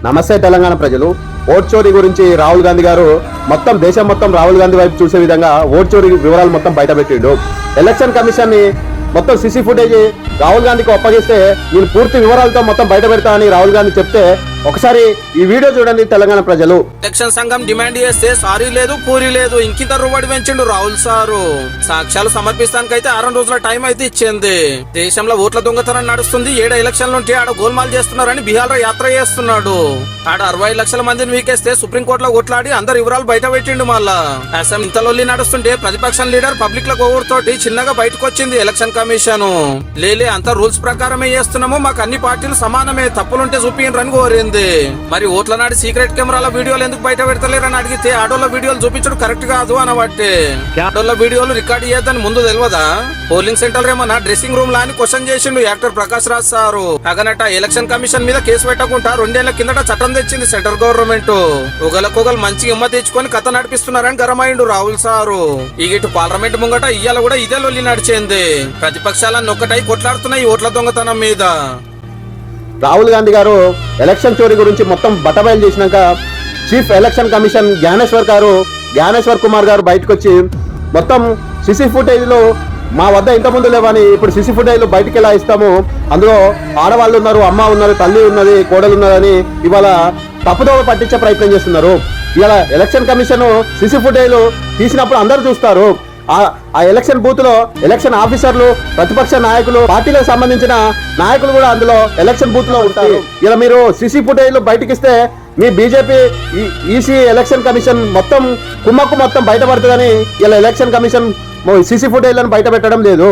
నమస్తే తెలంగాణ ప్రజలు. ఓట్ చోరీ గురించి రాహుల్ గాంధీ గారు దేశం మొత్తం రాహుల్ గాంధీ వైపు చూసే విధంగా ఓట్ చోరీ వివరాలు మొత్తం బయటపెట్టిండు. ఎలక్షన్ కమిషన్ ని మొత్తం సిసి ఫుటేజ్ రాహుల్ గాంధీకి అప్పగిస్తే నేను పూర్తి వివరాలతో మొత్తం బయట పెడతా అని రాహుల్ గాంధీ చెప్తే ఒకసారి ఈ వీడియో చూడండి తెలంగాణ ప్రజలు. ఎలక్షన్ సంఘం డిమాండ్ చేస్తే సారీ లేదు పూరి లేదు ఇంకింత రుబడి పెంచిండు రాహుల్ సారు. సాక్ష్యాలు సమర్పిస్తానికైతే 6 రోజుల టైం అయితే ఇచ్చింది. దేశంలో ఓట్ల దొంగతనం నడుస్తుంది. 7 ఎలక్షన్లు ఉంటే ఆడ గోల్మాల్ చేస్తున్నారని బిహార్ లో యాత్ర చేస్తున్నాడు. ఆడ 60 లక్షల మందిని వీకేస్తే సుప్రీంకోర్టులో కొట్లాడి అందరు వివరాలు బయట పెట్టిండు. మళ్ళా అసెంబ్లీ ఇంతలొల్లి నడుస్తుంటే ప్రతిపక్షం లీడర్ పబ్లిక్ లో తోటి చిన్నగా బయటకు వచ్చింది ఎలక్షన్ కమిషన్. లేలే అంత రూల్స్ ప్రకారమే చేస్తున్నాము, మాకు అన్ని పార్టీలు సమానమే, తప్పులుంటే చూపించరని కోరింది. మరి ఓట్ల నాటి సీక్రెట్ కెమెరాల వీడియోలు ఎందుకు బయట పెడతలేరని అడిగితే ఆడోళ్ళ వీడియోలు చూపించడం కరెక్ట్ కాదు అనబట్టే. ఆడోళ్ళ వీడియోలు రికార్డ్ చేయొద్దని ముందు తెలియదా? పోలింగ్ సెంటర్ ఏమన్నా డ్రెస్సింగ్ రూమ్ లా అని క్వశ్చన్ చేసిండు యాక్టర్ ప్రకాష్ రాజ్ సారు. అగనట ఎలక్షన్ కమిషన్ మీద కేసు పెట్టకుండా 2 ఏళ్ల కిందట చట్టం తెచ్చింది సెంట్రల్ గవర్నమెంట్. ఒకలకొగలు మంచి ఇమ్మ తెచ్చుకొని కథ నడిపిస్తున్నారని గరమైండు రాహుల్ సారు. ఇటు పార్లమెంట్ ముంగట ఇయ్యాల కూడా ఇదే లొల్లి నడిచింది. ప్రతిపక్షాలన్నీ ఒక్కటై కొట్లాడుతున్నాయి ఓట్ల దొంగతనం మీద. రాహుల్ గాంధీ గారు ఎలక్షన్ చోరీ గురించి మొత్తం బట్టబయలు చేసినాక chief election commission Gyaneshwar Kumar గారు బయటకు వచ్చి మొత్తం సిసి ఫుటేజ్ లో మా వద్ద ఇంతకుముందు లేవని ఇప్పుడు సిసి ఫుటేజ్ లో బయటకు ఎలా ఇస్తాము, అందులో ఆడవాళ్ళు ఉన్నారు, అమ్మ ఉన్నారు, తల్లి ఉన్నది, కోడలు ఉన్నదని ఇవాళ తప్పుదోవ పట్టించే ప్రయత్నం చేస్తున్నారు. ఇలా ఎలక్షన్ కమిషన్ సిసి ఫుటేజ్ తీసినప్పుడు అందరూ చూస్తారు. ఆ ఎలక్షన్ బూత్ లో ఎలక్షన్ ఆఫీసర్లు, ప్రతిపక్ష నాయకులు, పార్టీలకు సంబంధించిన నాయకులు కూడా అందులో ఎలక్షన్ బూత్ లో ఉంటారు. ఇలా మీరు సిసి ఫుటేజ్ బయటకిస్తే మీ బీజేపీ ఈసీ ఎలక్షన్ కమిషన్ మొత్తం బయటపడుతుందని ఇలా ఎలక్షన్ కమిషన్ సిసి ఫుటేజ్లను బయట పెట్టడం లేదు.